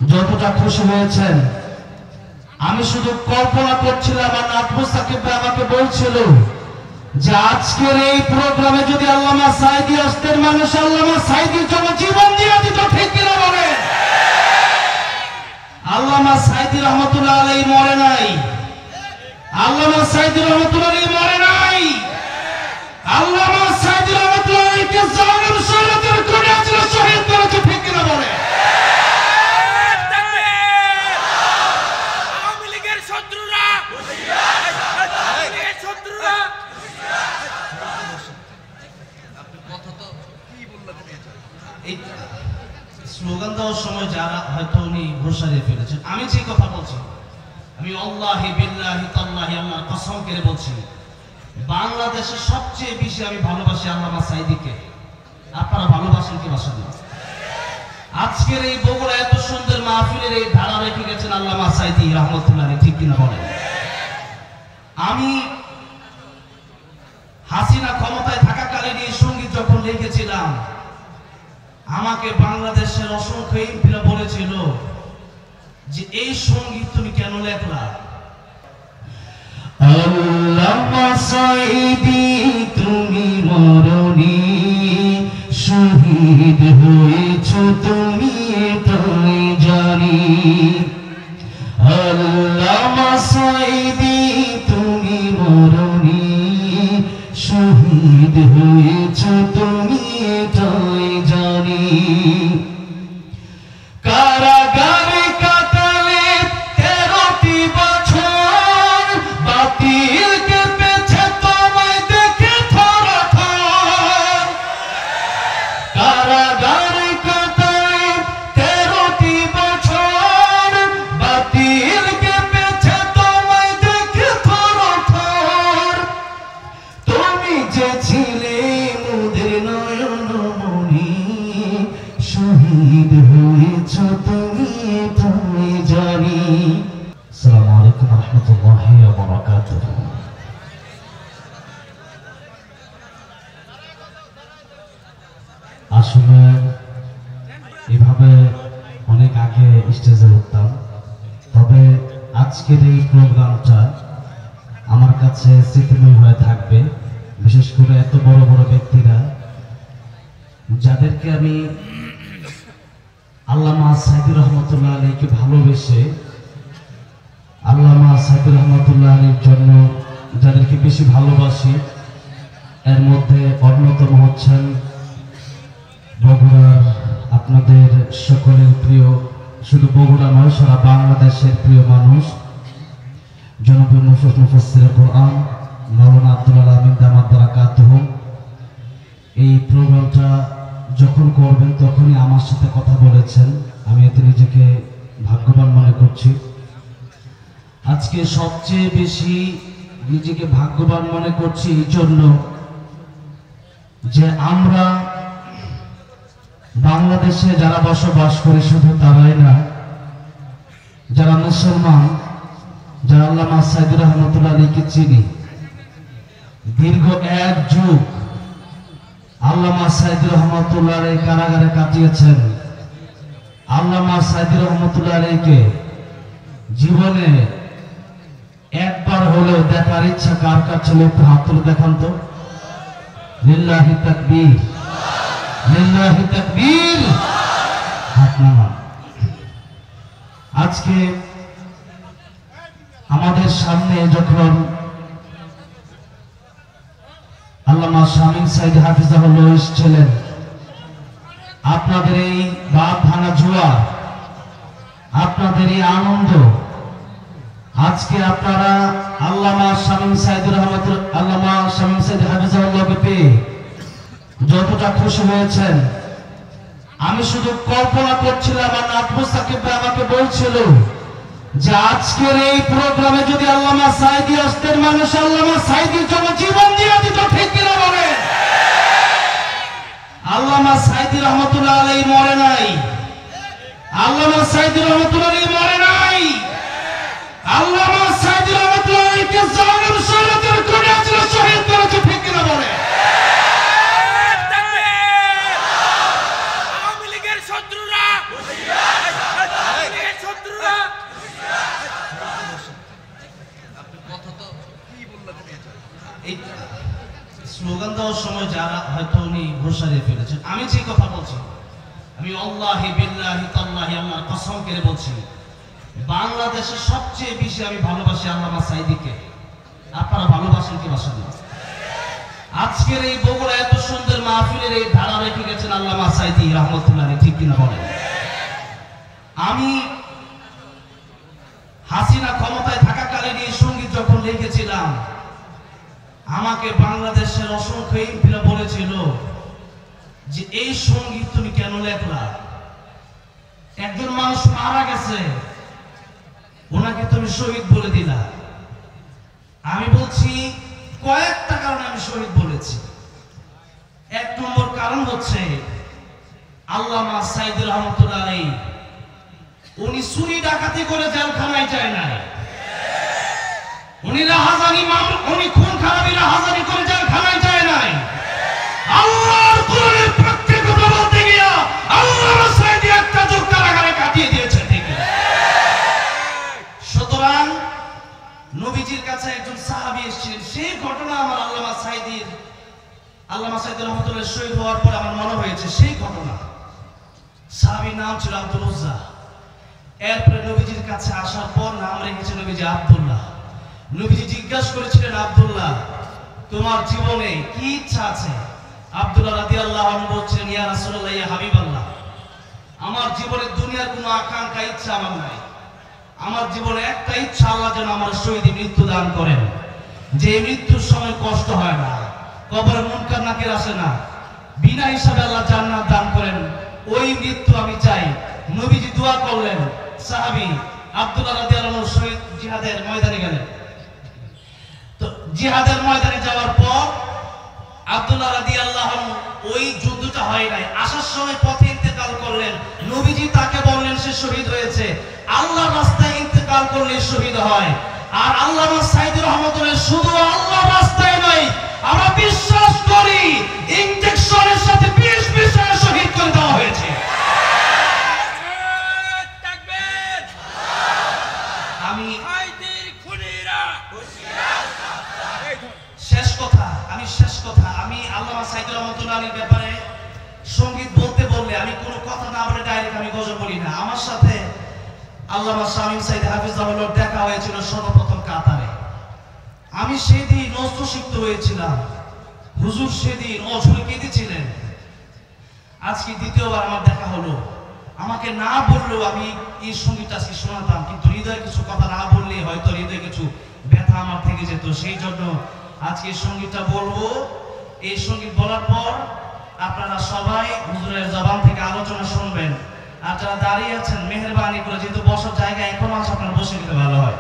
যতটা খুশি হয়েছেন আমি শুধু কল্পনা করছিলাম, আর নাজমুল সাকিব ভাই আমাকে বলছিল যে আজকের এই প্রোগ্রামে যদি আল্লামা সাঈদী আসতেন, মানুষ আল্লামা সাঈদীর জন্য জীবন দিয়ে দিত, ঠিক কিনা বলে? আল্লামা সাঈদী রহমাতুল্লাহ আলাইহি মরে নাই, আল্লামা সাঈদী রহমাতুল্লাহ আলাইহি মরে নাই। আল্লামা সাঈদী রহমাতুল্লাহ আলাইহিকে জালিম শরীয়তের কোণে ছিল, শহীদ করেছে, ঠিক কিনা বলে? স্লোগান দেওয়ার সময় যারা হয়তো উনি ঘোষারিয়ে ফেলেছেন, আমি যে কথা বলছি, আমি আল্লাহি বিল্লাহি তাল্লাহি আল্লাহর কসম করে বলছি, বাংলাদেশে সবচেয়ে বেশি আমি ভালোবাসি আল্লামা সাঈদীকে। আপনারা ভালোবাসেন কি বাসেন না? আজকের এই বগুড়া এত সুন্দর মাহফিলের এই ধারা রেখে গেছেন আল্লামা সাঈদী রহমাতুল্লাহ আলাইহি, ঠিক কিনা বলেন? আমি হাসিনা ক্ষমতায় থাকাকালীন এই সঙ্গীত যখন লিখেছিলাম, আমাকে বাংলাদেশের অসংখ্য এমপিরা বলেছিল যে এই সঙ্গীত তুমি কেন লেখলা? আল্লামা সাঈদী তুমি মরনি, শহীদ হয়েছ তুমি এটাই জানি। আল্লামা সাঈদী তুমি মরনি, শহীদ হয়েছ তুমি এটাই জানি। কারাগারে কাটালে 13টি বছর, বাতিলকে পেছে তোমায় দেখে থরথর। কারাগারে কাটালে 13টি বছর, বাতিলকে পেছে তোমায় দেখে থরথর। তুমি যে ছিলে মোদের নয়নমণি, শহীদ হয়েছ তুমি এটাই জানি। আসসালামু আলাইকুম ওয়া রাহমাতুল্লাহি ওয়া বারাকাতুহু। আসলে এভাবে অনেক আগে স্টেজে উঠতাম, তবে আজকের এই প্রোগ্রামটা আমার কাছে স্মৃতিময় হয়ে থাকবে। বিশেষ করে এত বড় বড় ব্যক্তিরা, যাদেরকে আমি আল্লামা সাঈদী রহমাতুল্লাহ আলাইহিকে ভালোবেসে, আল্লামা সাঈদী রহমাতুল্লাহ আলাইহির জন্য যাদেরকে বেশি ভালোবাসি, এর মধ্যে অন্যতম হচ্ছেন বগুড়ার আপনাদের সকলের প্রিয়, শুধু বগুড়া নয় সারা বাংলাদেশের প্রিয় মানুষ, জনপ্রিয় মুফাসসির কোরআন মাওলানা আব্দুল আমিন দামাত বারাকাতুহু। এই প্রোগ্রামটা যখন করবেন তখনই আমার সাথে কথা বলেছেন, আমি এতে নিজেকে ভাগ্যবান মনে করছি। আজকে সবচেয়ে বেশি নিজেকে ভাগ্যবান মনে করছি এই জন্য যে আমরা বাংলাদেশে যারা বসবাস করি, শুধু তারাই না, যারা মুসলমান, যারা আল্লামা সাঈদী রহমাতুল্লাহ আলাইহিকে চিনি, দীর্ঘ 1 যুগ আল্লামা সাঈদী রহমাতুল্লাহ আলাইহি কারাগারে কাটিয়েছেন। আল্লামা সাঈদী রহমাতুল্লাহ আলাইহিকে জীবনে একবার হলেও দেখার ইচ্ছা কার কার ছিল? একটু হাত তুলে দেখান তো। লিল্লাহি তাকবীর, লিল্লাহি তাকবীর। হাত নামান। আজকে আমাদের সামনে যখন আল্লামা শামীম সাঈদী হাফিজাহুল্লাহ এসেছিলেন, আপনাদের এই বাপ ভাঙা জোয়ার, আপনাদের এই আনন্দ, আজকে আপনারা আল্লামা শামীম সাঈদী আল্লামা শামীম সাঈদী হাফিজাহুল্লাহকে পেয়ে যতটা খুশি হয়েছেন, আমি শুধু কল্পনা করছিলাম, আর নাজমুল সাকিব ভাই আমাকে বলছিল যে আজকের এই প্রোগ্রামে যদি আল্লামা সাঈদী আসতেন, মানুষ আল্লামা সাঈদীর জন্য জীবন দিয়ে দিত, ঠিক কিনা বলে? আল্লামা সাঈদী রহমাতুল্লাহ আলাইহি মরে নাই, আল্লামা সাঈদী রহমাতুল্লাহ আলাইহি মরে নাই। আল্লামা সাঈদী রহমাতুল্লাহ আলাইহিকে জালিম শরীয়তের কোণে ছিল, শহীদ করেছে, ঠিক কিনা বলে? আওয়ামী লীগের শত্রুরা সময় যারা হয়তো উনি ঘোষারিয়ে ফেলেছেন। আমি যে কথা বলছি, আমি আল্লাহি বিল্লাহি তাল্লাহি আল্লাহর কসম করে বলছি, বাংলাদেশের সবচেয়ে বেশি আমি ভালোবাসি আল্লামা সাঈদীকে। আপনারা ভালোবাসেন কি বাসেন না? আজকের এই বগুড়া এত সুন্দর মাহফিলের এই ধারা রেখে গেছেন আল্লামা সাঈদী রাহমাতুল্লাহ আলাইহি, ঠিক কিনা বলেন? আমি হাসিনা ক্ষমতায় থাকাকালীন এই সঙ্গীত যখন লিখেছিলাম, আমাকে বাংলাদেশের অসংখ্য এমপিরা বলেছিল যে এই সঙ্গীত তুমি কেন লেখলা? একজন মানুষ মারা গেছে, ওনাকে তুমি শহীদ বলে দিলা। আমি বলছি কয়েকটা কারণে আমি শহীদ বলেছি। এক নম্বর কারণ হচ্ছে আল্লামা সাঈদী রাহমাতুল্লাহ আলাইহি উনি চুরি ডাকাতি করে জেলখানায় যায় নাই, উনি রাহাজানি উনি খুন খারাপি রাহাজানি করে জেলখানায় যায় নাই। আল্লাহর কোরআনের প্রত্যেক কথা বলতে গিয়া আল্লামা সাঈদী একটা যুগ কারাগারে কাটিয়ে দিয়েছে, ঠিক না? সুতরাং নবীজির কাছে একজন সাহাবী এসেছিলেন, সেই ঘটনা আমার আল্লামা সাঈদী রাহমাতুল্লাহ শহীদ হওয়ার পর আমার মনে হয়েছে সেই ঘটনা। সাহাবীর নাম ছিল আব্দুল উজ্জা। এরপরে নবীজির কাছে আসার পর নাম রেখেছে নবীজি আব্দুল্লাহ। নবীজি জিজ্ঞাসা করেছিলেন, আব্দুল্লাহ তোমার জীবনে কি ইচ্ছা আছে? আব্দুল্লাহ রাদিয়াল্লাহু আনহু বলছেন, ইয়া রাসূলুল্লাহ, ইয়া হাবিবাল্লাহ, আমার জীবনে দুনিয়ার কোনো আকাঙ্ক্ষা ইচ্ছা আমার নাই। আমার জীবনে একটা ইচ্ছা, আল্লাহ যেন আমার শহীদী মৃত্যু দান করেন, যে মৃত্যুর সময় কষ্ট হয় না, কবরে মুনকার নাকির আসে না, বিনা হিসাবে আল্লাহ জান্নাত দান করেন, ওই মৃত্যু আমি চাই। নবীজি দোয়া করলেন। সাহাবী আব্দুল্লাহ রাদিয়াল্লাহু আনহু শহীদ জিহাদের ময়দানে গেলেন। তো জিহাদের ময়দানে যাওয়ার পর আব্দুল্লাহ রাদিয়াল্লাহু আনহু ওই যুদ্ধটা হয় নাই, আসার সময় পথে ইন্তেকাল করলেন। নবীজি তাকে বললেন সে শহীদ হয়েছে। আল্লাহর রাস্তায় ইন্তেকাল করলে শহীদ হয়। আর আল্লামা সাঈদী রাহমাতুল্লাহ শুধু আল্লাহর রাস্তায় নয়, আমরা বিশ্বাস করি ইনজেকশনের সাথে বিষ মিশিয়ে শহীদ করে দেওয়া হয়েছে। আমি আল্লামা সাঈদী রাহমাতুল্লাহ আলাইহির ব্যাপারে সঙ্গীত বলতে বললে আমি কোনো কথা না বলে ডাইরেক্ট আমি গজল বলি না। আমার সাথে আল্লামা শামীম সাঈদী হাফিজাহুল্লাহ দেখা হয়েছিল সর্বপ্রথম কাতারে। আমি সেদিন নজরুল শিখতে হয়েছিলাম, হুজুর সেদিন অঝরে কেঁদেছিলেন। আজকে দ্বিতীয়বার আমার দেখা হলো। আমাকে না বললেও আমি এই সঙ্গীতটা আজকে শোনাতাম, কিন্তু হৃদয়ে কিছু কথা না বললে হয়তো হৃদয়ে কিছু ব্যথা আমার থেকে যেত। সেই জন্য আজকে সঙ্গীতটা বলবো। এই সঙ্গীত বলার পর আপনারা সবাই হুজুরের জবান থেকে আলোচনা শুনবেন। আর যারা দাঁড়িয়ে আছেন মেহেরবানি করে, যেহেতু বসার জায়গা এখনো আছে, আপনারা বসে নিতে ভালো হয়।